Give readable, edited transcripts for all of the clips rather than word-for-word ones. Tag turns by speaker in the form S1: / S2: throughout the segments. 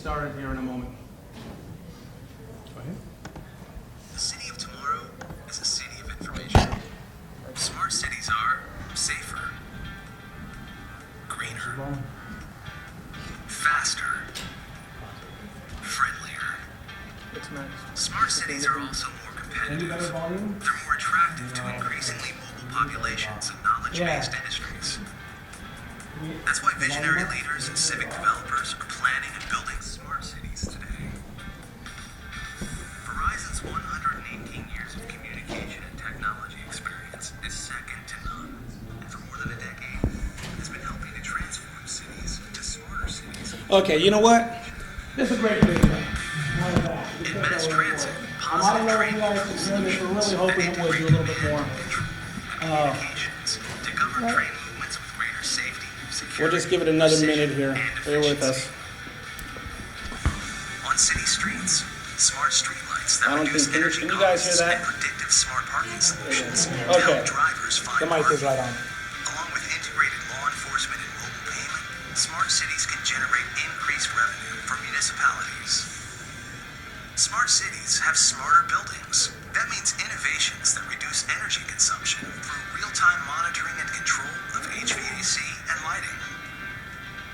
S1: started here in a moment. Go ahead.
S2: The city of tomorrow is a city of information. Smart cities are safer, greener, faster, friendlier.
S1: What's next?
S2: Smart cities are also more
S1: Any better
S2: competitive.
S1: volume?
S2: They're more attractive to increasingly mobile populations and knowledge-based industries. That's why visionary leaders and civic developers are planning and building smart cities today. Verizon's 118 years of communication and technology experience is second to none. And for more than a decade, it has been helping to transform cities into smarter cities.
S1: Okay, you know what? This is a great video. None of that.
S2: In mass transit,
S1: I don't
S2: positive
S1: know if
S2: train
S1: you guys can hear this. We're really hoping it would do a little bit more.
S2: communications to govern train movements with greater safety, security,
S1: We'll just give it another
S2: precision,
S1: minute here.
S2: and
S1: Bear with
S2: efficiency.
S1: us.
S2: On city streets, smart streetlights that
S1: I don't
S2: reduce
S1: think-
S2: energy
S1: can you guys hear
S2: costs
S1: that?
S2: and predictive smart parking solutions to
S1: Okay.
S2: help drivers find
S1: The mic is
S2: parking.
S1: right on.
S2: Along with integrated law enforcement and mobile payment, smart cities can generate increased revenue for municipalities. Smart cities have smarter buildings. That means innovations that reduce energy consumption through real-time monitoring and control of HVAC and lighting.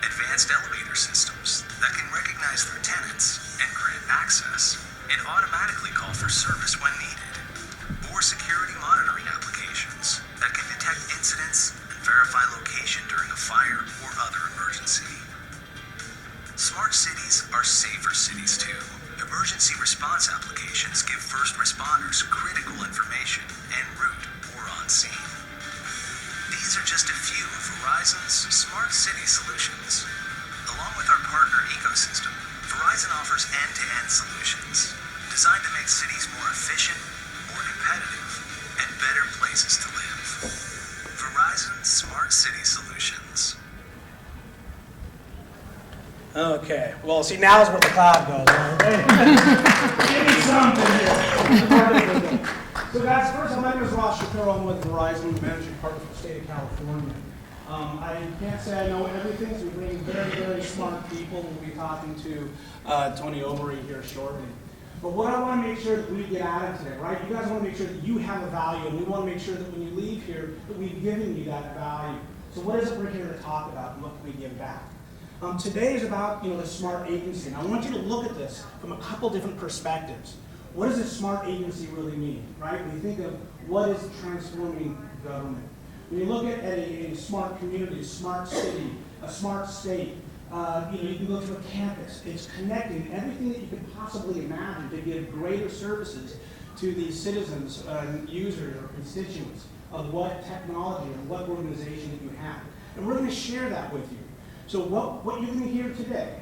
S2: Advanced elevator systems that can recognize their tenants and grant access and automatically call for service when needed. Or security monitoring applications that can detect incidents and verify location during a fire or other emergency. Smart cities are safer cities too. Emergency response applications give first responders critical information en route or on scene. These are just a few of Verizon's smart city solutions. Along with our partner ecosystem, Verizon offers end-to-end solutions designed to make cities more efficient, more competitive, and better places to live. Verizon Smart City Solutions.
S1: Okay. Well, see, now's where the cloud goes. Give me something here. So, guys, first, my name is Ross Shapiro. I'm with Verizon, the managing partner for the state of California. I can't say I know everything, so we bring very, very smart people. We'll be talking to Toni Oubari here shortly. But what I want to make sure that we get out of today, right? You guys want to make sure that you have a value, and we want to make sure that when you leave here, that we've given you that value. So what is it we're here to talk about, and what can we give back? Today is about the smart agency, and I want you to look at this from a couple different perspectives. What does a smart agency really mean, right? When you think of what is transforming government. When you look at a smart community, a smart city, a smart state, you can go to a campus. It's connecting everything that you could possibly imagine to give greater services to the citizens and users or constituents of what technology and what organization that you have. And we're going to share that with you. So what you're going to hear today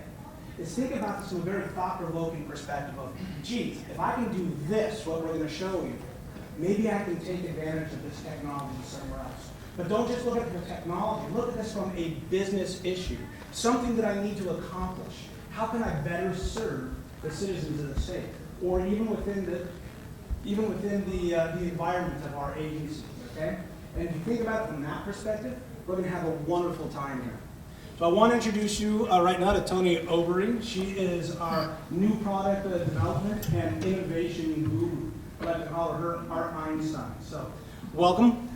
S1: is think about this from a very thought-provoking perspective of, geez, if I can do this, what we're going to show you, maybe I can take advantage of this technology somewhere else. But don't just look at the technology. Look at this from a business issue, something that I need to accomplish. How can I better serve the citizens of the state, or even within the environment of our agencies? Okay, and if you think about it from that perspective, we're going to have a wonderful time here. So I want to introduce you right now to Toni Oubari. She is our new product development and innovation guru. I like to call her our Einstein. So welcome.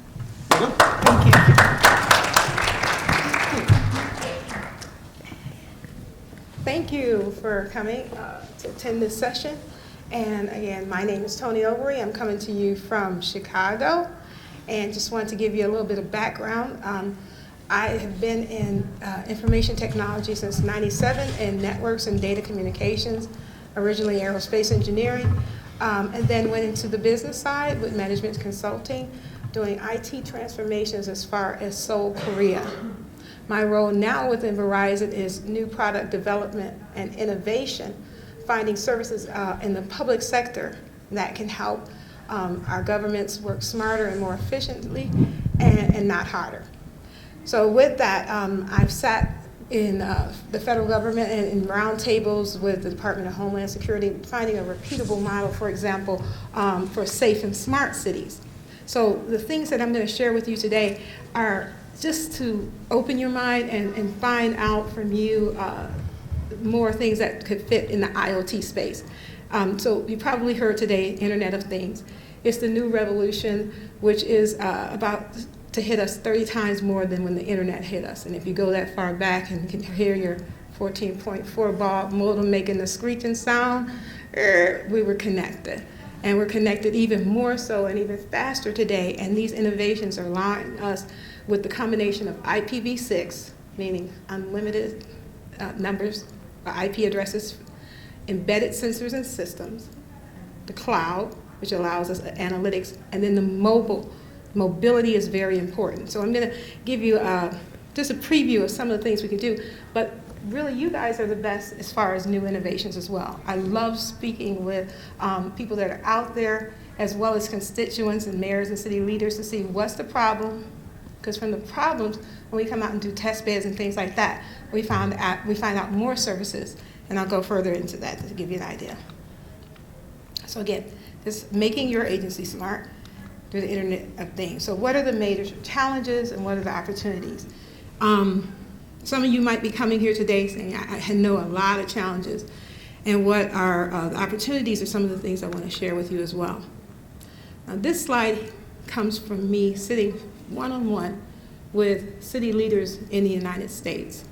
S3: Thank you. Thank you for coming to attend this session. And again, my name is Toni Oubari. I'm coming to you from Chicago. And just wanted to give you a little bit of background. I have been in information technology since '97 in networks and data communications, originally aerospace engineering, and then went into the business side with management consulting, doing IT transformations as far as Seoul, Korea. My role now within Verizon is new product development and innovation, finding services in the public sector that can help our governments work smarter and more efficiently and not harder. So with that, I've sat in the federal government and in roundtables with the Department of Homeland Security, finding a repeatable model, for example, for safe and smart cities. So the things that I'm going to share with you today are just to open your mind and find out from you more things that could fit in the IoT space. So you probably heard today, Internet of Things. It's the new revolution, which is about to hit us 30 times more than when the internet hit us. And if you go that far back and can hear your 14.4 baud modem making the screeching sound, we were connected. And we're connected even more so and even faster today. And these innovations are allowing us with the combination of IPv6, meaning unlimited numbers, IP addresses, embedded sensors and systems, the cloud, which allows us analytics, and then the mobility is very important. So I'm going to give you just a preview of some of the things we can do, but really you guys are the best as far as new innovations as well. I love speaking with people that are out there, as well as constituents and mayors and city leaders, to see what's the problem, because from the problems, when we come out and do test beds and things like that, we find out more services, and I'll go further into that to give you an idea. So again, this making your agency smart through the Internet of Things. So what are the major challenges and what are the opportunities? Some of you might be coming here today saying, I know a lot of challenges, and what are the opportunities are some of the things I want to share with you as well. Now, this slide comes from me sitting one-on-one with city leaders in the United States.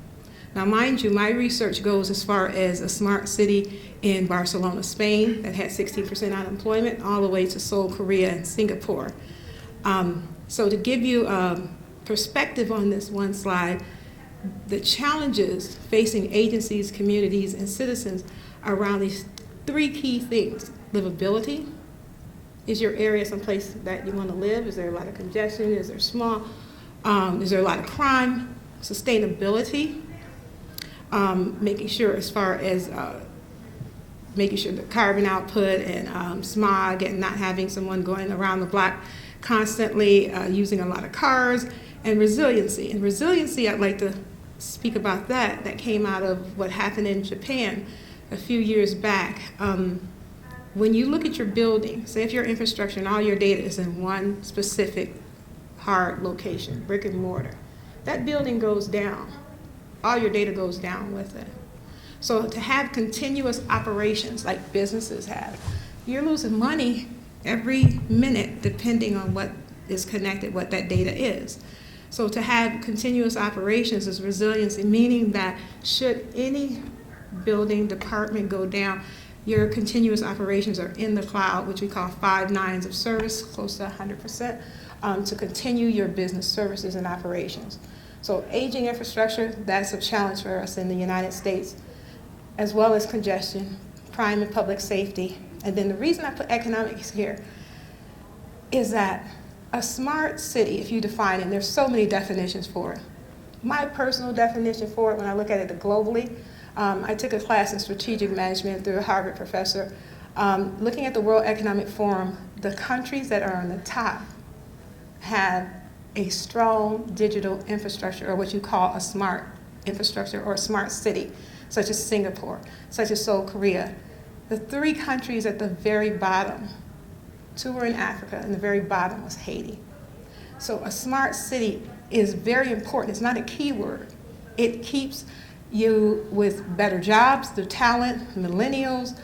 S3: Now, mind you, my research goes as far as a smart city in Barcelona, Spain, that had 16% unemployment, all the way to Seoul, Korea, and Singapore. So to give you a perspective on this one slide, the challenges facing agencies, communities, and citizens around these three key things. Livability. Is your area someplace that you want to live? Is there a lot of congestion? Is there small? Is there a lot of crime? Sustainability. Making sure as far as making sure the carbon output and smog and not having someone going around the block constantly, using a lot of cars, and resiliency. And resiliency, I'd like to speak about that. That came out of what happened in Japan a few years back. When you look at your building, say if your infrastructure and all your data is in one specific hard location, brick and mortar, that building goes down. All your data goes down with it. So to have continuous operations like businesses have, you're losing money every minute depending on what is connected, what that data is. So to have continuous operations is resiliency, meaning that should any building department go down, your continuous operations are in the cloud, which we call 5 nines of service, close to 100%, to continue your business services and operations. So aging infrastructure, that's a challenge for us in the United States, as well as congestion, crime and public safety. And then the reason I put economics here is that a smart city, if you define it, and there's so many definitions for it. My personal definition for it, when I look at it globally, I took a class in strategic management through a Harvard professor. Looking at the World Economic Forum, the countries that are on the top have a strong digital infrastructure, or what you call a smart infrastructure or a smart city, such as Singapore, such as Seoul, Korea. The 3 countries at the very bottom, 2 were in Africa, and the very bottom was Haiti. So a smart city is very important. It's not a keyword. It keeps you with better jobs, through talent, millennials,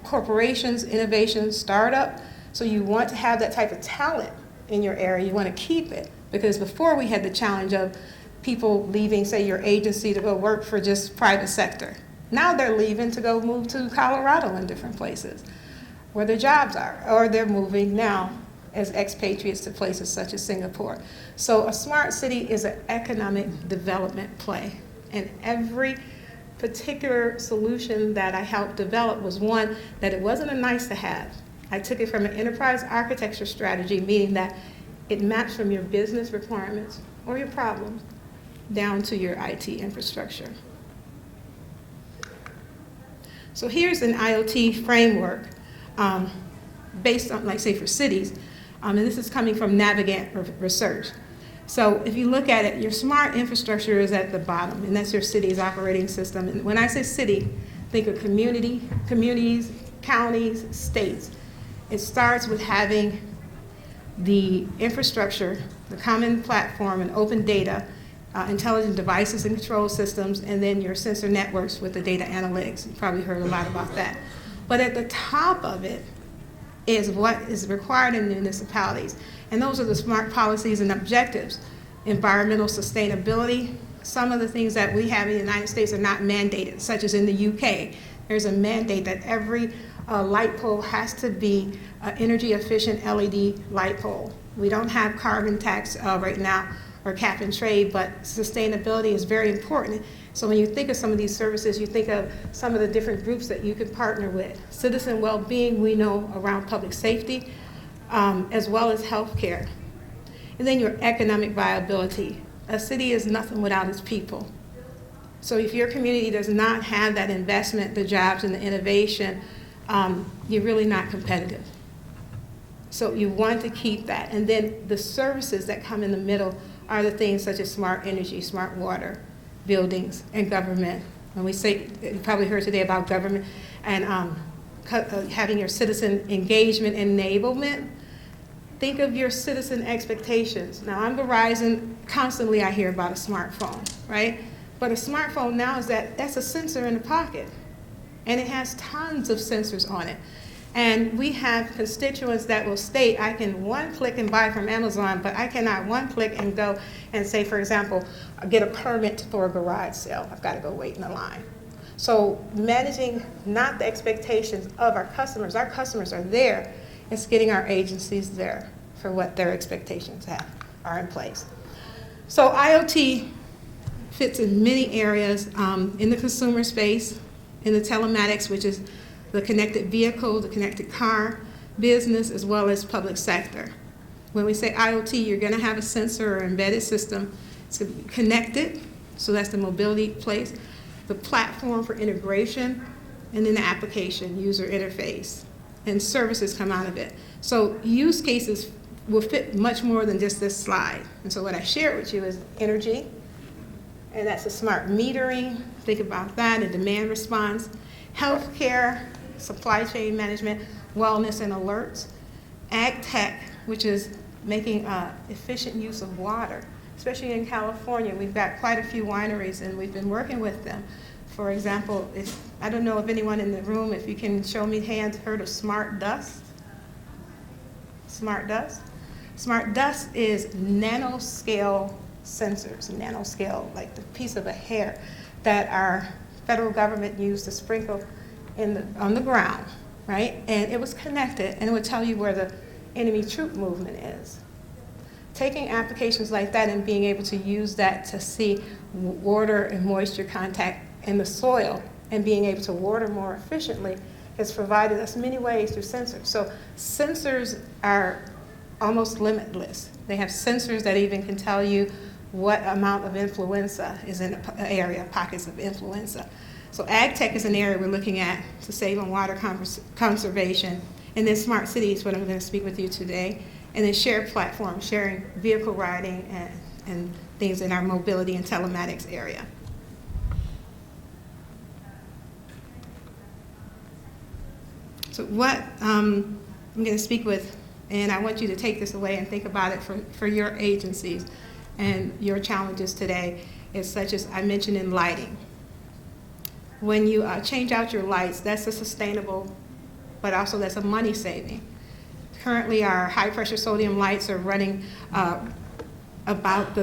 S3: corporations, innovation, startup. So you want to have that type of talent in your area. You want to keep it, because before we had the challenge of people leaving, say, your agency to go work for just private sector. Now they're leaving to go move to Colorado and different places where their jobs are, or they're moving now as expatriates to places such as Singapore. So a smart city is an economic development play, and every particular solution that I helped develop was one that it wasn't a nice to have. I took it from an enterprise architecture strategy, meaning that it maps from your business requirements or your problems down to your IT infrastructure. So here's an IoT framework based on, like, say, for cities, and this is coming from Navigant research. So if you look at it, your smart infrastructure is at the bottom, and that's your city's operating system. And when I say city, think of communities, counties, states. It starts with having the infrastructure, the common platform, and open data intelligent devices and control systems, and then your sensor networks with the data analytics. You probably heard a lot about that. But at the top of it is what is required in municipalities. And those are the smart policies and objectives. Environmental sustainability. Some of the things that we have in the United States are not mandated, such as in the UK. There's a mandate that every light pole has to be an energy efficient LED light pole. We don't have carbon tax right now or cap and trade, but sustainability is very important. So when you think of some of these services, you think of some of the different groups that you can partner with. Citizen well-being, we know around public safety, as well as healthcare. And then your economic viability. A city is nothing without its people. So if your community does not have that investment, the jobs and the innovation, you're really not competitive. So you want to keep that. And then the services that come in the middle are the things such as smart energy, smart water, buildings, and government. When we say, you probably heard today about government and having your citizen engagement enablement. Think of your citizen expectations. Now, I'm Verizon, constantly I hear about a smartphone, right? But a smartphone now that's a sensor in the pocket, and it has tons of sensors on it. And we have constituents that will state, I can one click and buy from Amazon, but I cannot one click and go and say, for example, get a permit for a garage sale. I've got to go wait in the line. So managing not the expectations of our customers are there. It's getting our agencies there for what their expectations are in place. So IoT fits in many areas in the consumer space, in the telematics, which is the connected vehicle, the connected car, business, as well as public sector. When we say IoT, you're going to have a sensor or embedded system. It's going to be connected, so that's the mobility place, the platform for integration, and then the application, user interface, and services come out of it. So use cases will fit much more than just this slide. And so what I shared with you is energy, and that's a smart metering. Think about that, and demand response. Healthcare, supply chain management, wellness and alerts. Ag tech, which is making efficient use of water. Especially in California, we've got quite a few wineries, and we've been working with them. For example, I don't know if anyone in the room, if you can show me hands, heard of smart dust? Smart dust? Smart dust is nanoscale sensors, nanoscale, like the piece of a hair that our federal government used to sprinkle on the ground, right? And it was connected, and it would tell you where the enemy troop movement is. Taking applications like that and being able to use that to see water and moisture contact in the soil and being able to water more efficiently has provided us many ways through sensors. So sensors are almost limitless. They have sensors that even can tell you what amount of influenza is in an area, pockets of influenza. So ag tech is an area we're looking at to save on water conservation. And then smart cities, what I'm going to speak with you today. And then shared platforms, sharing vehicle riding and things in our mobility and telematics area. So what I'm going to speak with, and I want you to take this away and think about it for your agencies and your challenges today, is such as I mentioned in lighting. When you change out your lights, that's a sustainable, but also that's a money saving. Currently, our high-pressure sodium lights are running about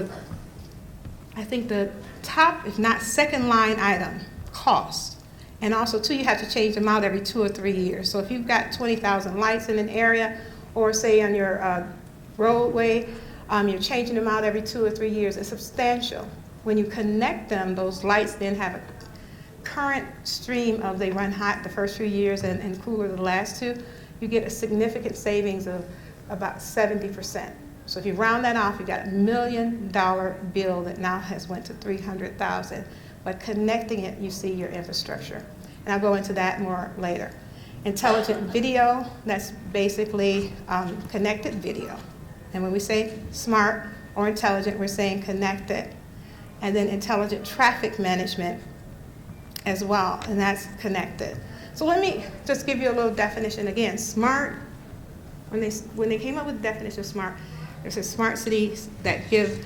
S3: I think the top, if not second line item, cost. And also, too, you have to change them out every 2 or 3 years. So if you've got 20,000 lights in an area, or say on your roadway, you're changing them out every 2 or 3 years, it's substantial. When you connect them, those lights then have a current stream of, they run hot the first few years and cooler the last 2. You get a significant savings of about 70%. So if you round that off, you got $1 million bill that now has went to $300,000. But connecting it, you see your infrastructure. And I'll go into that more later. Intelligent video, that's basically connected video. And when we say smart or intelligent, we're saying connected. And then intelligent traffic management as well, and that's connected. So let me just give you a little definition again. Smart, when they came up with the definition of smart, there's a smart cities that give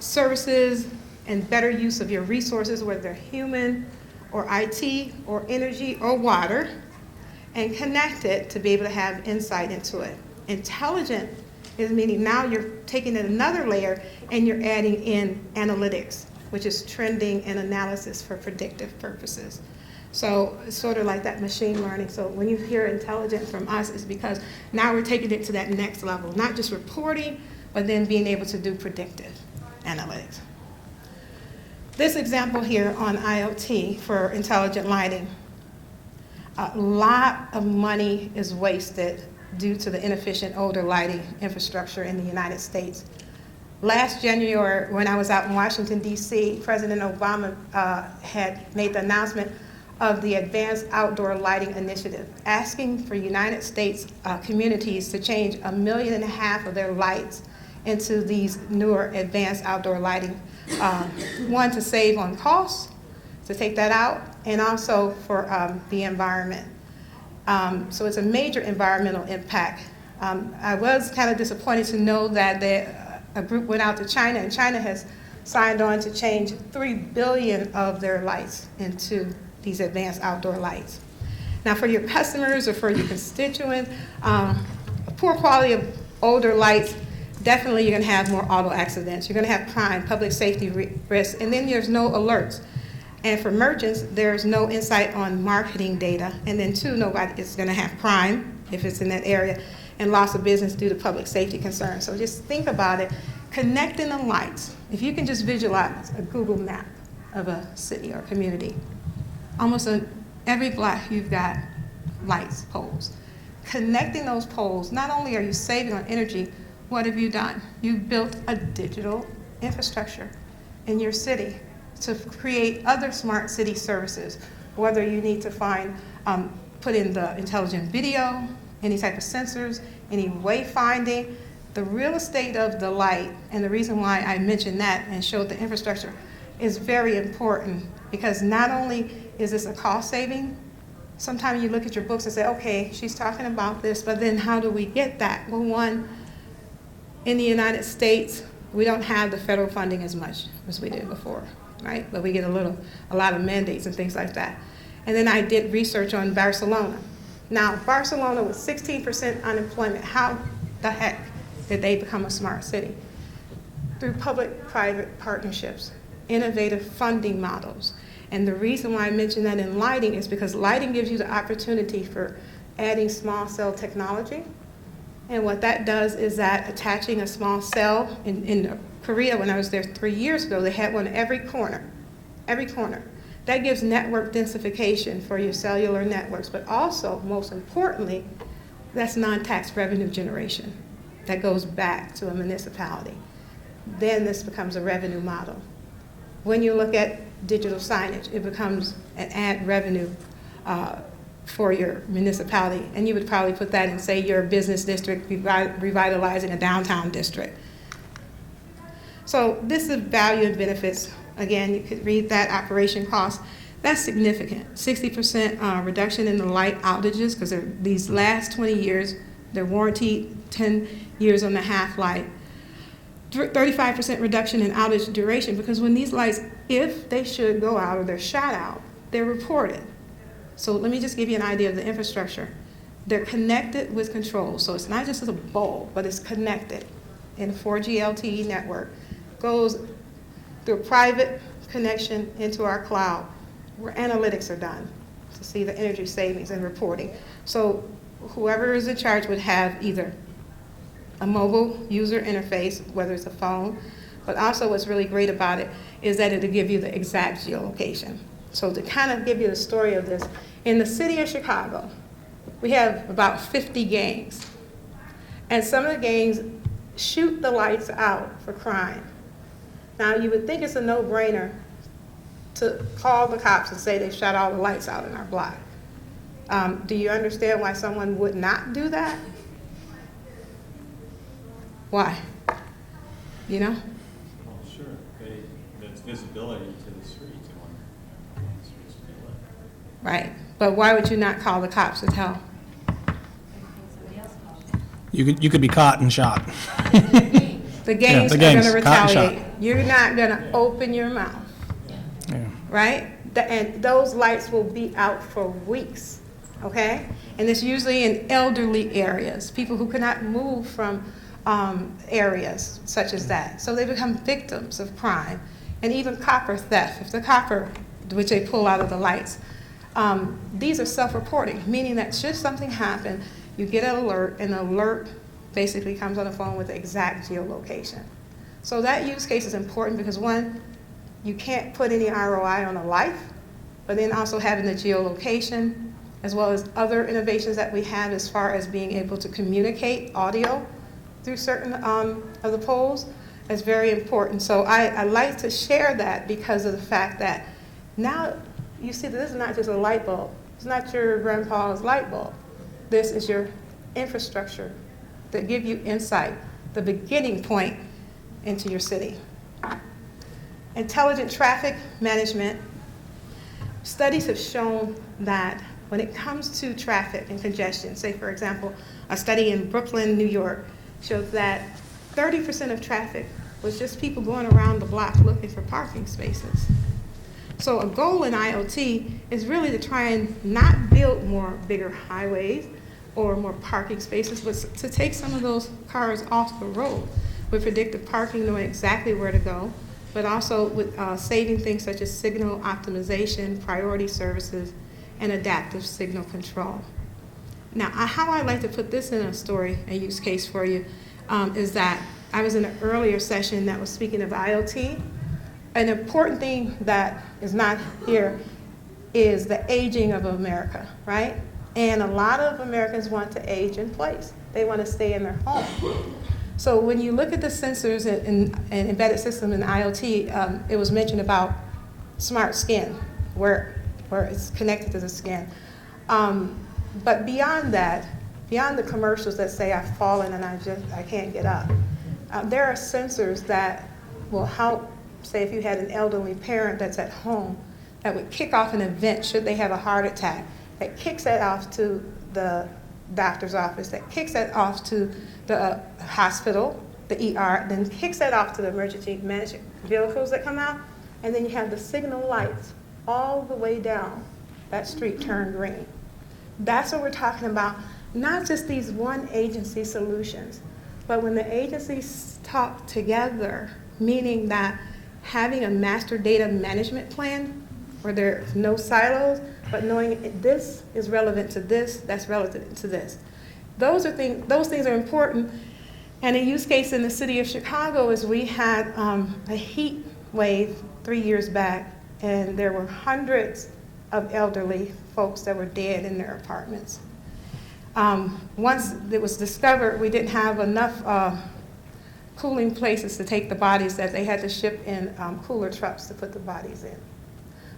S3: services and better use of your resources, whether they're human or IT or energy or water, and connect it to be able to have insight into it. Intelligent is meaning now you're taking it another layer and you're adding in analytics, which is trending and analysis for predictive purposes. So it's sort of like that machine learning. So when you hear intelligent from us, it's because now we're taking it to that next level, not just reporting, but then being able to do predictive analytics. This example here on IoT for intelligent lighting, a lot of money is wasted due to the inefficient older lighting infrastructure in the United States. Last January, when I was out in Washington, D.C., President Obama had made the announcement of the Advanced Outdoor Lighting Initiative, asking for United States communities to change 1.5 million of their lights into these newer advanced outdoor lighting. One, to save on costs, to take that out, and also for the environment. So it's a major environmental impact. I was kind of disappointed to know that a group went out to China, and China has signed on to change 3 billion of their lights into these advanced outdoor lights. Now for your customers or for your constituents, a poor quality of older lights, definitely you're going to have more auto accidents. You're going to have crime, public safety risks, and then there's no alerts. And for merchants, there's no insight on marketing data. And then two, nobody is going to have crime if it's in that area, and loss of business due to public safety concerns. So just think about it. Connecting the lights. If you can just visualize a Google map of a city or community, almost on every block you've got lights, poles. Connecting those poles, not only are you saving on energy, what have you done? You've built a digital infrastructure in your city to create other smart city services, whether you need to put in the intelligent video, any type of sensors, any wayfinding. The real estate of the light, and the reason why I mentioned that and showed the infrastructure, is very important, because not only is this a cost saving, sometimes you look at your books and say, okay, she's talking about this, but then how do we get that? Well, one, in the United States, we don't have the federal funding as much as we did before, right? But we get a lot of mandates and things like that. And then I did research on Barcelona. Now, Barcelona with 16% unemployment, how the heck did they become a smart city? Through public-private partnerships, innovative funding models. And the reason why I mention that in lighting is because lighting gives you the opportunity for adding small cell technology. And what that does is that attaching a small cell, in Korea, when I was there 3 years ago, they had one every corner. That gives network densification for your cellular networks, but also, most importantly, that's non-tax revenue generation. That goes back to a municipality. Then this becomes a revenue model. When you look at digital signage, it becomes an ad revenue for your municipality. And you would probably put that in, say, your business district, revitalizing a downtown district. So this is value and benefits. Again, you could read that operation cost. That's significant. 60% reduction in the light outages, because these last 20 years, they're warranted 10 years on the half-life. 35% reduction in outage duration, because when these lights, if they should go out or they're shot out, they're reported. So let me just give you an idea of the infrastructure. They're connected with controls, so it's not just as a bulb, but it's connected in a 4G LTE network. Goes through a private connection into our cloud, where analytics are done to see the energy savings and reporting. So whoever is in charge would have either a mobile user interface, whether it's a phone, but also what's really great about it is that it'll give you the exact geolocation. So to kind of give you the story of this, in the city of Chicago, we have about 50 gangs. And some of the gangs shoot the lights out for crime. Now, you would think it's a no-brainer to call the cops and say they shot all the lights out in our block. Do you understand why someone would not do that? Why? You know?
S4: Well, sure. That's visibility to the streets. And when the streets to be lit.
S3: Right. But why would you not call the cops to tell?
S5: You could be caught and shot.
S3: The gangs
S5: the
S3: are
S5: gangs,
S3: going to
S5: caught and shot.
S3: retaliate. You're not gonna open your mouth,
S5: Yeah.
S3: right? And those lights will be out for weeks, okay? And it's usually in elderly areas, people who cannot move from areas such as that. So they become victims of crime and even copper theft. If the copper, which they pull out of the lights, these are self-reporting, meaning that should something happen, you get an alert, and the alert basically comes on the phone with the exact geolocation. So that use case is important because, one, you can't put any ROI on a life, but then also having the geolocation, as well as other innovations that we have as far as being able to communicate audio through certain of the poles is very important. So I like to share that because of the fact that now you see that this is not just a light bulb. It's not your grandpa's light bulb. This is your infrastructure that give you insight, the beginning point into your city. Intelligent traffic management. Studies have shown that when it comes to traffic and congestion, say for example, a study in Brooklyn, New York, showed that 30% of traffic was just people going around the block looking for parking spaces. So a goal in IoT is really to try and not build more bigger highways or more parking spaces, but to take some of those cars off the road with predictive parking, knowing exactly where to go, but also with saving things such as signal optimization, priority services, and adaptive signal control. Now, how I like to put this in a story, a use case for you, is that I was in an earlier session that was speaking of IoT. An important thing that is not here is the aging of America, right? And a lot of Americans want to age in place. They want to stay in their home. So when you look at the sensors and embedded system in IoT, it was mentioned about smart skin, where it's connected to the skin. But beyond that, beyond the commercials that say I've fallen and I can't get up, there are sensors that will help, say if you had an elderly parent that's at home, that would kick off an event should they have a heart attack, that kicks that off to the doctor's office, that kicks that off to the hospital, the ER, then kicks that off to the emergency management vehicles that come out, and then you have the signal lights all the way down that street turn green. That's what we're talking about, not just these one agency solutions, but when the agencies talk together, meaning that having a master data management plan where there's no silos, but knowing this is relevant to this, that's relevant to this. Those things are important. And a use case in the city of Chicago is we had a heat wave 3 years back, and there were hundreds of elderly folks that were dead in their apartments. Once it was discovered, we didn't have enough cooling places to take the bodies, that they had to ship in cooler trucks to put the bodies in.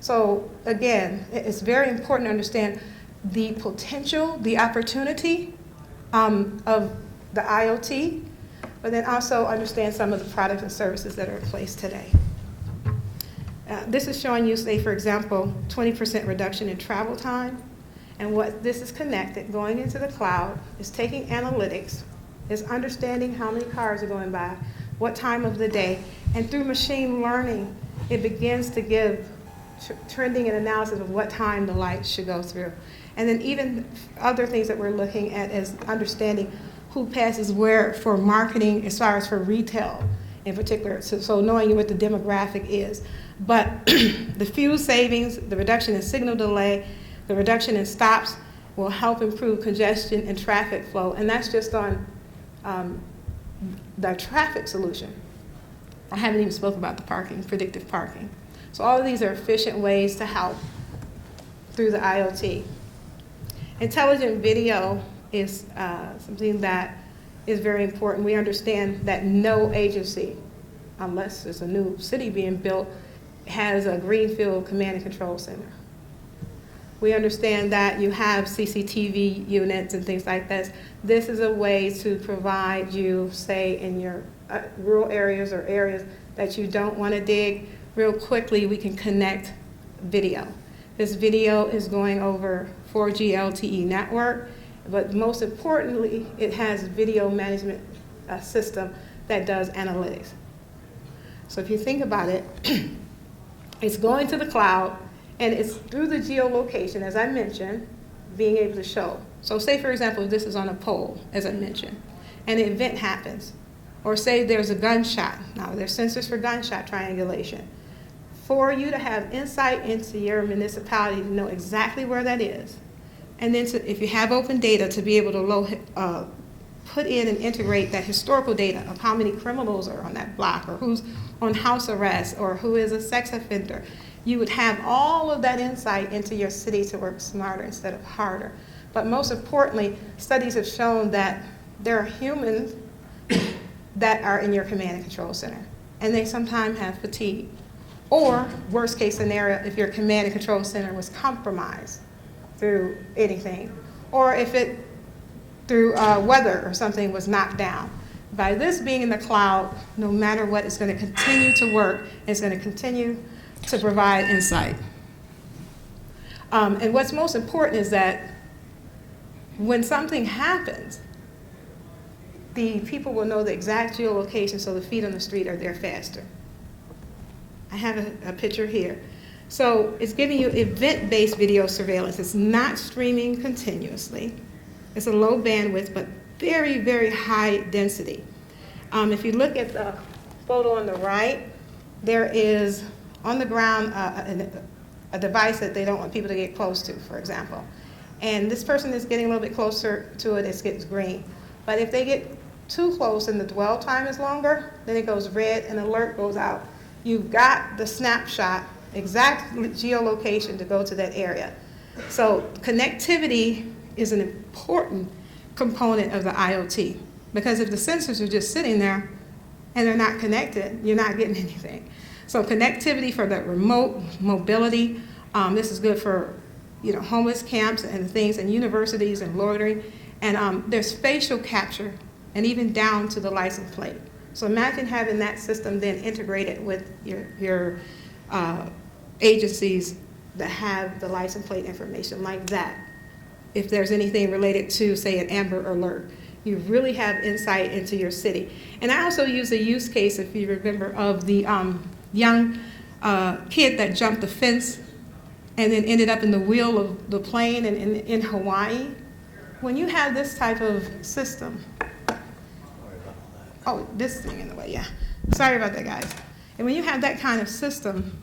S3: So again, it's very important to understand the potential, the opportunity of the IoT, but then also understand some of the products and services that are in place today. This is showing you, say, for example, 20% reduction in travel time. And what this is connected, going into the cloud, is taking analytics, is understanding how many cars are going by, what time of the day, and through machine learning, it begins to give trending and analysis of what time the lights should go through. And then even other things that we're looking at is understanding who passes where for marketing as far as for retail in particular, so knowing what the demographic is. But the fuel savings, the reduction in signal delay, the reduction in stops will help improve congestion and traffic flow, and that's just on the traffic solution. I haven't even spoken about the parking, predictive parking. So all of these are efficient ways to help through the IoT. Intelligent video is something that is very important. We understand that no agency, unless there's a new city being built, has a greenfield command and control center. We understand that you have CCTV units and things like this. This is a way to provide you, say, in your rural areas or areas that you don't want to dig, real quickly we can connect video. This video is going over 4G LTE network, but most importantly, it has video management system that does analytics. So if you think about it, it's going to the cloud, and it's through the geolocation, as I mentioned, being able to show. So say, for example, this is on a pole, as I mentioned, and an event happens. Or say there's a gunshot. Now, there's sensors for gunshot triangulation. For you to have insight into your municipality to know exactly where that is, and then if you have open data, to be able to put in and integrate that historical data of how many criminals are on that block, or who's on house arrest, or who is a sex offender. You would have all of that insight into your city to work smarter instead of harder. But most importantly, studies have shown that there are humans that are in your command and control center, and they sometimes have fatigue. Or, worst case scenario, if your command and control center was compromised through anything, or if it through weather or something was knocked down. By this being in the cloud, no matter what, it's going to continue to work. It's going to continue to provide insight. And what's most important is that when something happens, the people will know the exact geolocation, so the feet on the street are there faster. I have a picture here. So it's giving you event-based video surveillance. It's not streaming continuously. It's a low bandwidth, but very, very high density. If you look at the photo on the right, there is on the ground a device that they don't want people to get close to, for example. And this person is getting a little bit closer to it, it gets green. But if they get too close and the dwell time is longer, then it goes red and an alert goes out. You've got the snapshot, exact geolocation to go to that area. So connectivity is an important component of the IoT, because if the sensors are just sitting there and they're not connected, you're not getting anything. So connectivity for the remote mobility, this is good for homeless camps and things, and universities and loitering. And there's facial capture, and even down to the license plate. So imagine having that system then integrated with your agencies that have the license plate information like that. If there's anything related to, say, an Amber Alert, you really have insight into your city. And I also use a use case, if you remember, of the young kid that jumped the fence and then ended up in the wheel of the plane in Hawaii. When you have this type of system, oh, this thing in the way, yeah. Sorry about that, guys. And when you have that kind of system,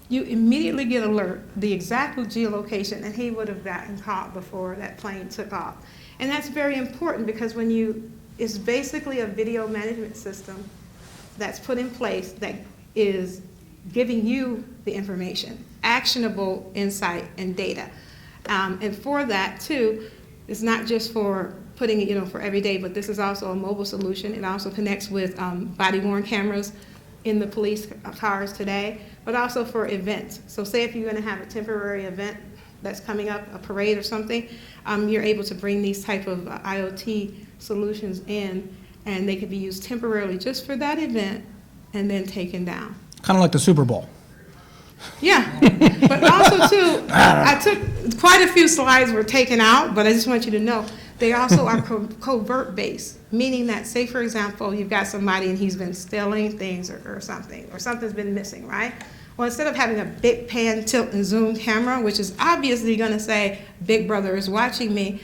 S3: you immediately get alert, the exact geolocation, and he would have gotten caught before that plane took off. And that's very important, because it's basically a video management system that's put in place that is giving you the information, actionable insight and data. And for that, too, it's not just for putting it, for every day, but this is also a mobile solution. It also connects with body-worn cameras in the police cars today, but also for events. So say if you're going to have a temporary event that's coming up, a parade or something, you're able to bring these type of IoT solutions in, and they could be used temporarily just for that event and then taken down.
S5: Kind of like the Super Bowl.
S3: Yeah, but also too, I took quite a few slides were taken out, but I just want you to know they also are covert based, meaning that, say for example, you've got somebody and he's been stealing things or something's been missing, right? Well, instead of having a big pan, tilt, and zoom camera, which is obviously going to say Big Brother is watching me,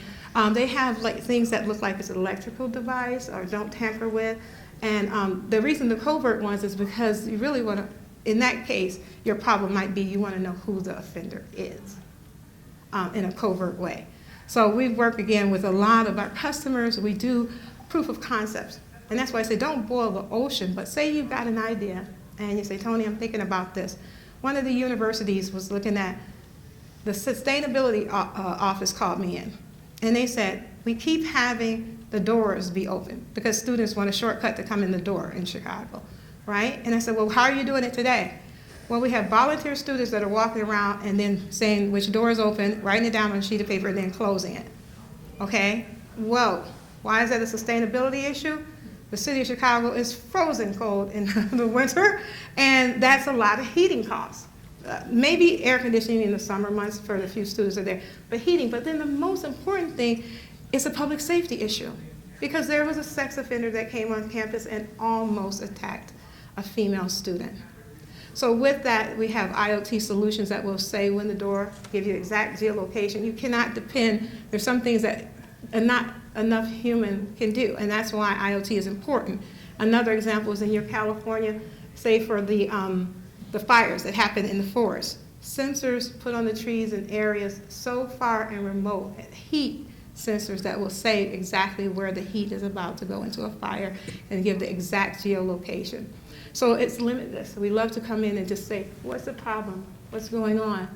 S3: they have things that look like it's an electrical device or don't tamper with. And the reason the covert ones is because you really want to, in that case, your problem might be you want to know who the offender is in a covert way. So we work, again, with a lot of our customers. We do proof of concepts. And that's why I say don't boil the ocean, but say you've got an idea and you say, Toni, I'm thinking about this. One of the universities was looking at, the sustainability office called me in, and they said, we keep having the doors be open because students want a shortcut to come in the door in Chicago, right? And I said, well, how are you doing it today? Well, we have volunteer students that are walking around and then saying which door is open, writing it down on a sheet of paper, and then closing it, okay? Well, why is that a sustainability issue? The city of Chicago is frozen cold in the winter, and that's a lot of heating costs. Maybe air conditioning in the summer months for the few students that are there, but heating. But then the most important thing is a public safety issue, because there was a sex offender that came on campus and almost attacked a female student. So with that, we have IoT solutions that will say when the door, give you exact geolocation. You cannot depend, there's some things that not enough human can do, and that's why IoT is important. Another example is in your California, say for the fires that happen in the forest. Sensors put on the trees in areas so far and remote, heat sensors that will say exactly where the heat is about to go into a fire and give the exact geolocation. So it's limitless. We love to come in and just say, what's the problem? What's going on?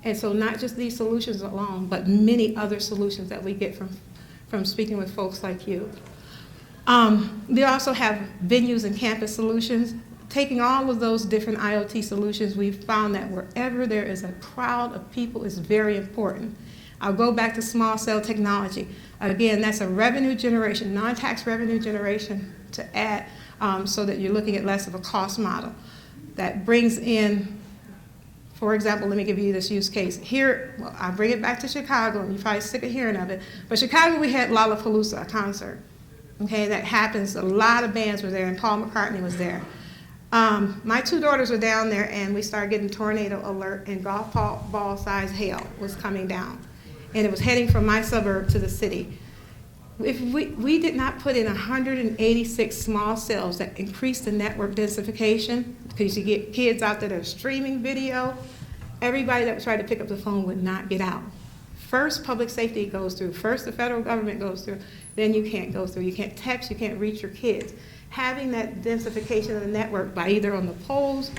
S3: And so not just these solutions alone, but many other solutions that we get from speaking with folks like you. We also have venues and campus solutions. Taking all of those different IoT solutions, we've found that wherever there is a crowd of people is very important. I'll go back to small cell technology. Again, that's a revenue generation, non-tax revenue generation to add so that you're looking at less of a cost model. That brings in, for example, let me give you this use case. Here, well, I'll bring it back to Chicago, and you're probably sick of hearing of it, but Chicago, we had Lollapalooza, a concert. Okay, that happens, a lot of bands were there, and Paul McCartney was there. My two daughters were down there, and we started getting tornado alert, and golf ball size hail was coming down. And it was heading from my suburb to the city. If we did not put in 186 small cells that increase the network densification, because you get kids out there that are streaming video, everybody that tried to pick up the phone would not get out. First, public safety goes through. First, the federal government goes through. Then you can't go through. You can't text. You can't reach your kids. Having that densification of the network by either on the poles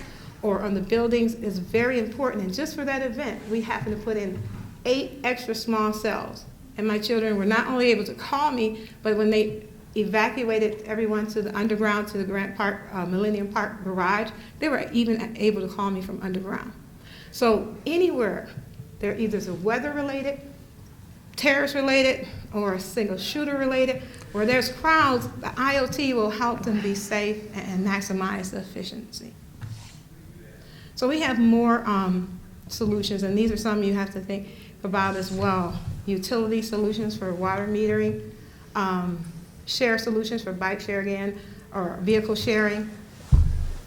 S3: or on the buildings is very important. And just for that event, we happen to put in 8 extra small cells. And my children were not only able to call me, but when they evacuated everyone to the underground, to the Grant Park, Millennium Park garage, they were even able to call me from underground. So anywhere, they're either weather-related, terrorist-related, or single shooter-related, where there's crowds, the IoT will help them be safe and maximize the efficiency. So we have more solutions, and these are some you have to think about as well. Utility solutions for water metering, share solutions for bike share again, or vehicle sharing,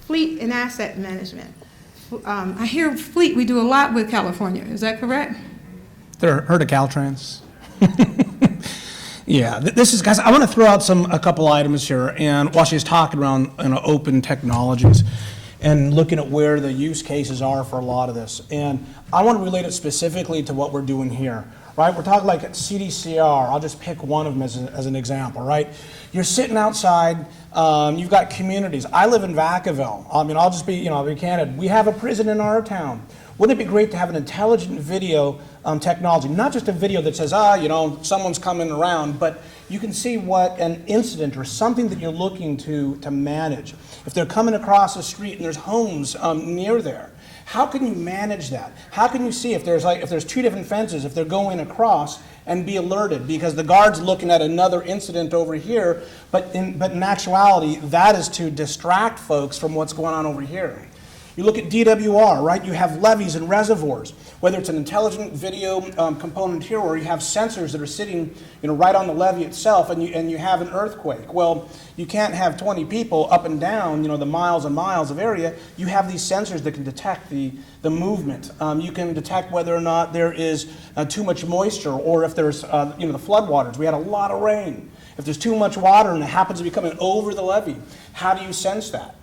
S3: fleet and asset management. I hear fleet, we do a lot with California, is that correct?
S1: Heard of Caltrans? Yeah, this is, guys, I want to throw out a couple items here, and while she's talking around open technologies and looking at where the use cases are for a lot of this, and I want to relate it specifically to what we're doing here, right? We're talking like at CDCR, I'll just pick one of them as an example, right? You're sitting outside, you've got communities. I live in Vacaville. I mean, I'll just be, I'll be candid. We have a prison in our town. Wouldn't it be great to have an intelligent video technology, not just a video that says, someone's coming around, but you can see what an incident or something that you're looking to manage. If they're coming across the street and there's homes near there, how can you manage that? How can you see if there's 2 different fences, if they're going across, and be alerted because the guard's looking at another incident over here, but in actuality, that is to distract folks from what's going on over here. You look at DWR, right? You have levees and reservoirs, whether it's an intelligent video component here or you have sensors that are sitting right on the levee itself and you have an earthquake. Well, you can't have 20 people up and down the miles and miles of area. You have these sensors that can detect the movement. You can detect whether or not there is too much moisture or if there's the floodwaters. We had a lot of rain. If there's too much water and it happens to be coming over the levee, how do you sense that?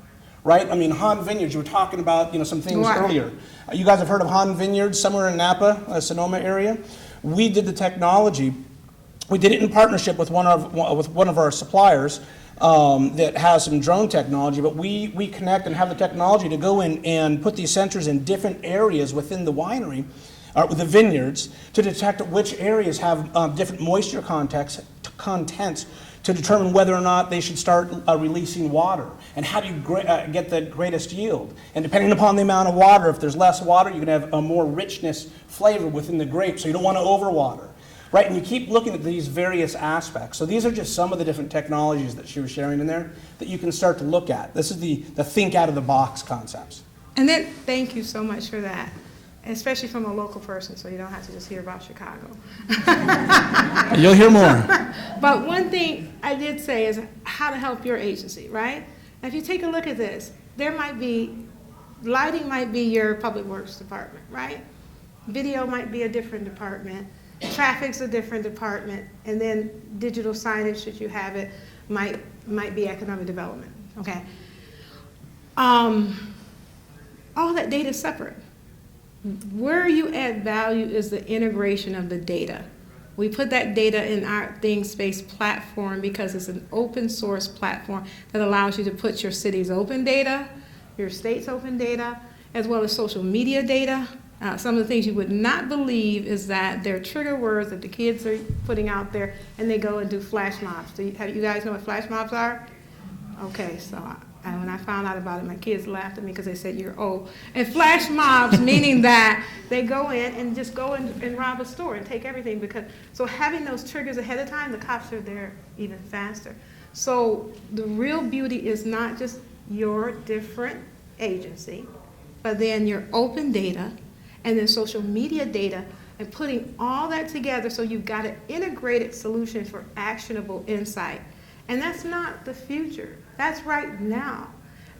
S1: Right? I mean, Han Vineyards, you were talking about, some things earlier. You guys have heard of Han Vineyards somewhere in Napa, Sonoma area? We did the technology. We did it in partnership with one of our suppliers that has some drone technology, but we connect and have the technology to go in and put these sensors in different areas within the winery, or the vineyards, to detect which areas have different moisture contents to determine whether or not they should start releasing water. And how do you get the greatest yield? And depending upon the amount of water, if there's less water, you can have a more richness flavor within the grape, so you don't want to overwater. Right, and you keep looking at these various aspects. So these are just some of the different technologies that she was sharing in there that you can start to look at. This is the think out of the box concepts.
S3: And then, thank you so much for that, especially from a local person, so you don't have to just hear about Chicago.
S1: You'll hear more.
S3: But one thing I did say is how to help your agency, right? Now, if you take a look at this, lighting might be your public works department, right? Video might be a different department. Traffic's a different department. And then digital signage, should you have it, might be economic development, okay? All that data is separate. Where you add value is the integration of the data. We put that data in our ThingSpace platform because it's an open source platform that allows you to put your city's open data, your state's open data, as well as social media data. Some of the things you would not believe is that there are trigger words that the kids are putting out there, and they go and do flash mobs. Do you guys know what flash mobs are? Okay, so when I found out about it, my kids laughed at me because they said, you're old. And flash mobs, meaning that they go in and just go and rob a store and take everything. So having those triggers ahead of time, the cops are there even faster. So the real beauty is not just your different agency, but then your open data and then social media data, and putting all that together so you've got an integrated solution for actionable insight. And that's not the future. That's right now.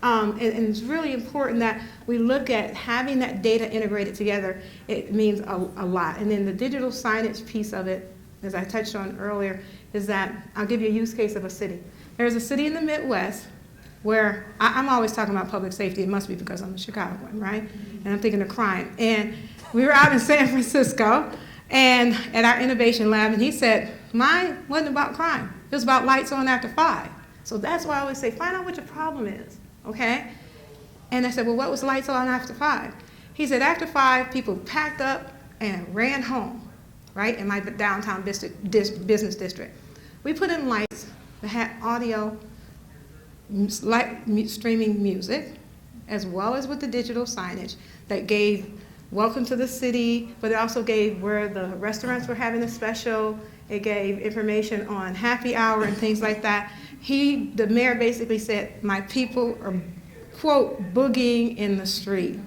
S3: And it's really important that we look at having that data integrated together. It means a lot. And then the digital signage piece of it, as I touched on earlier, is that I'll give you a use case of a city. There's a city in the Midwest where I'm always talking about public safety. It must be because I'm a Chicagoan, right? And I'm thinking of crime. And we were out in San Francisco and at our innovation lab, and he said, mine wasn't about crime. It was about lights on after 5. So that's why I always say, find out what your problem is, okay? And I said, well, what was lights on after 5? He said, after 5, people packed up and ran home, right, in my downtown business district. We put in lights that had audio, streaming music, as well as with the digital signage that gave welcome to the city, but it also gave where the restaurants were having a special. It gave information on happy hour and things like that. The mayor basically said, my people are, quote, boogieing in the street.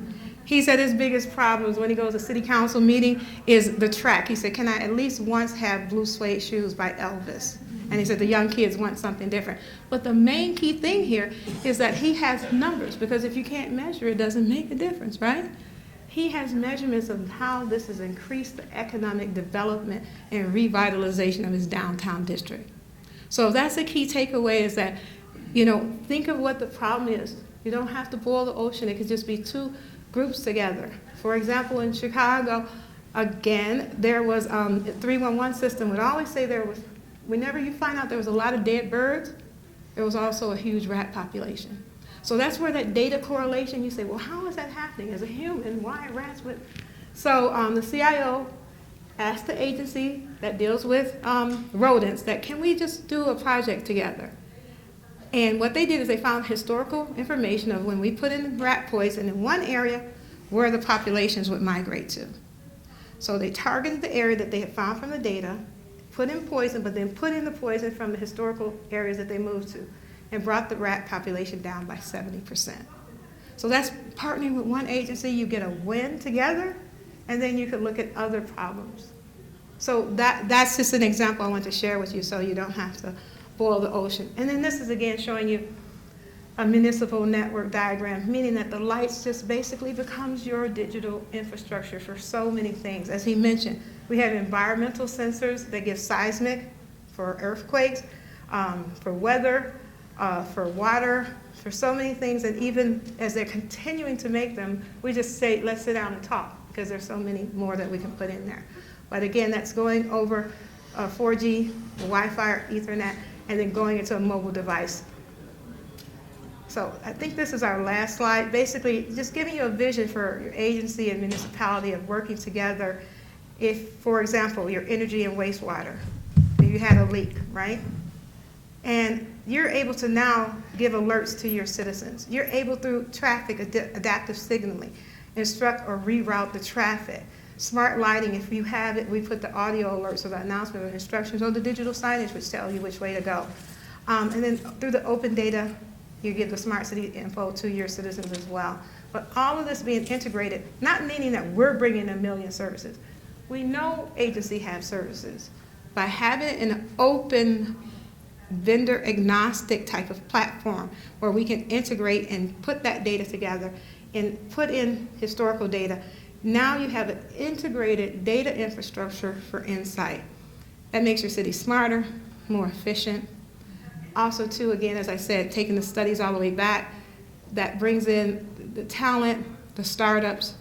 S3: He said his biggest problem is when he goes to city council meeting is the track. He said, can I at least once have blue suede shoes by Elvis? And he said the young kids want something different. But the main key thing here is that he has numbers, because if you can't measure, it doesn't make a difference, right? He has measurements of how this has increased the economic development and revitalization of his downtown district. So that's the key takeaway, is that, think of what the problem is. You don't have to boil the ocean. It could just be two groups together. For example, in Chicago, again, there was a 311 system would always say whenever you find out there was a lot of dead birds, there was also a huge rat population. So that's where that data correlation, you say, well, how is that happening? As a human, why rats with? So the CIO asked the agency that deals with rodents that, can we just do a project together? And what they did is they found historical information of when we put in rat poison in one area, where the populations would migrate to. So they targeted the area that they had found from the data, put in poison, but then put in the poison from the historical areas that they moved to, and brought the rat population down by 70%. So that's partnering with one agency. You get a win together, and then you could look at other problems. So that's just an example I want to share with you, so you don't have to boil the ocean. And then this is again showing you a municipal network diagram, meaning that the lights just basically becomes your digital infrastructure for so many things. As he mentioned, we have environmental sensors that give seismic for earthquakes, for weather, for water, for so many things. And even as they're continuing to make them, we just say, let's sit down and talk, because there's so many more that we can put in there. But again, that's going over 4G, Wi-Fi, or Ethernet, and then going into a mobile device. So I think this is our last slide. Basically, just giving you a vision for your agency and municipality of working together. If, for example, your energy and wastewater, if you had a leak, right? And you're able to now give alerts to your citizens. You're able, through traffic adaptive signaling, instruct or reroute the traffic. Smart lighting, if you have it, we put the audio alerts or the announcement or instructions, or the digital signage which tell you which way to go. And then through the open data, you give the smart city info to your citizens as well. But all of this being integrated, not meaning that we're bringing a million services. We know agencies have services. By having it in an open vendor agnostic type of platform where we can integrate and put that data together and put in historical data. Now you have an integrated data infrastructure for insight. That makes your city smarter, more efficient. Also, too, again, as I said, taking the studies all the way back, that brings in the talent, the startups,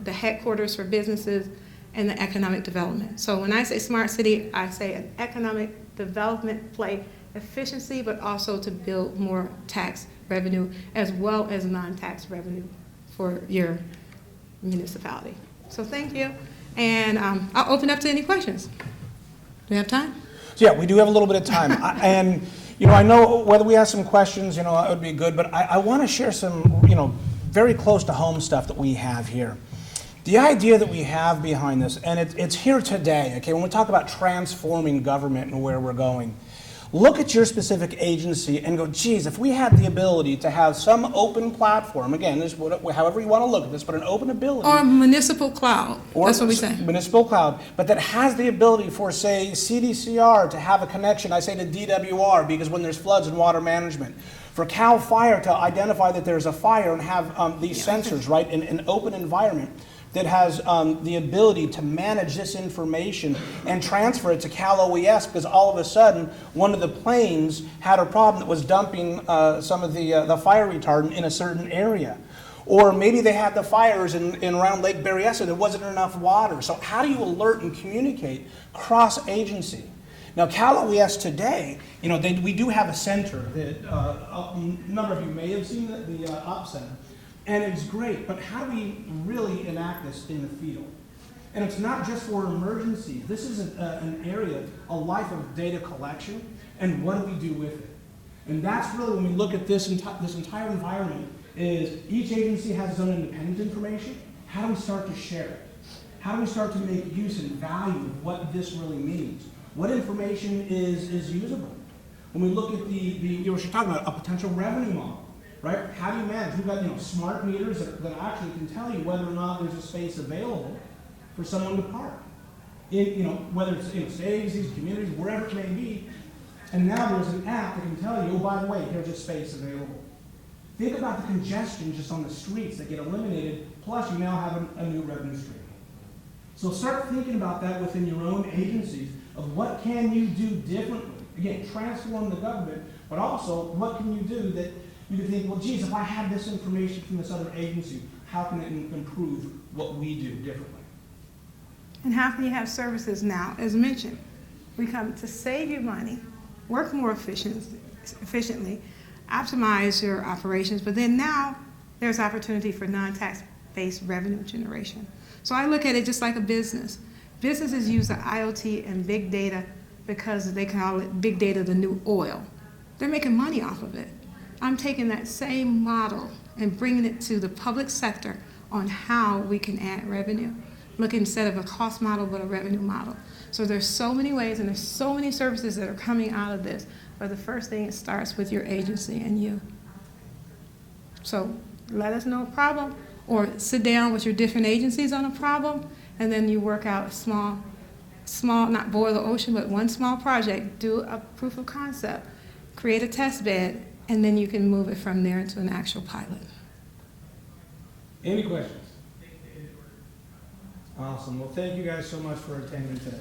S3: the headquarters for businesses, and the economic development. So when I say smart city, I say an economic development play efficiency, but also to build more tax revenue as well as non-tax revenue for your municipality. So thank you. And I'll open up to any questions. Do we have time?
S1: So yeah, we do have a little bit of time. And I know whether we have some questions, it would be good, but I want to share some, very close to home stuff that we have here. The idea that we have behind this, and it's here today, okay, when we talk about transforming government and where we're going, look at your specific agency and go, geez, if we had the ability to have some open platform, again, this, however you want to look at this, but an open ability.
S3: Or municipal cloud, that's what we say.
S1: Municipal cloud, but that has the ability for, say, CDCR to have a connection, I say to DWR, because when there's floods and water management, for CAL FIRE to identify that there's a fire and have these sensors, right, in an open environment that has the ability to manage this information and transfer it to Cal OES, because all of a sudden one of the planes had a problem that was dumping some of the fire retardant in a certain area. Or maybe they had the fires in around Lake Berryessa, there wasn't enough water. So how do you alert and communicate cross-agency? Now, Cal OES today, we do have a center that a number of you may have seen, the Op Center. And it's great, but how do we really enact this in the field? And it's not just for emergencies. This is an area, a life of data collection, and what do we do with it? And that's really, when we look at this entire environment, is each agency has its own independent information. How do we start to share it? How do we start to make use and value of what this really means? What information is usable? When we look at what you're talking about, a potential revenue model. Right? How do you manage? We've got smart meters that actually can tell you whether or not there's a space available for someone to park. Whether it's state agencies, communities, wherever it may be. And now there's an app that can tell you, oh, by the way, here's a space available. Think about the congestion just on the streets that get eliminated, plus you now have a new revenue stream. So start thinking about that within your own agencies of what can you do differently. Again, transform the government, but also what can you do that you can think, well, geez, if I had this information from this other agency, how can it improve what we do differently?
S3: And how can you have services now? As mentioned, we come to save you money, work more efficiently, optimize your operations, but then now there's opportunity for non-tax-based revenue generation. So I look at it just like a business. Businesses use the IoT and big data because they call it big data the new oil. They're making money off of it. I'm taking that same model and bringing it to the public sector on how we can add revenue. Look, instead of a cost model, but a revenue model. So there's so many ways and there's so many services that are coming out of this. But the first thing, it starts with your agency and you. So let us know a problem, or sit down with your different agencies on a problem, and then you work out a small, not boil the ocean, but one small project. Do a proof of concept, create a test bed, and then you can move it from there into an actual pilot.
S1: Any questions? Awesome. Well, thank you guys so much for attending today.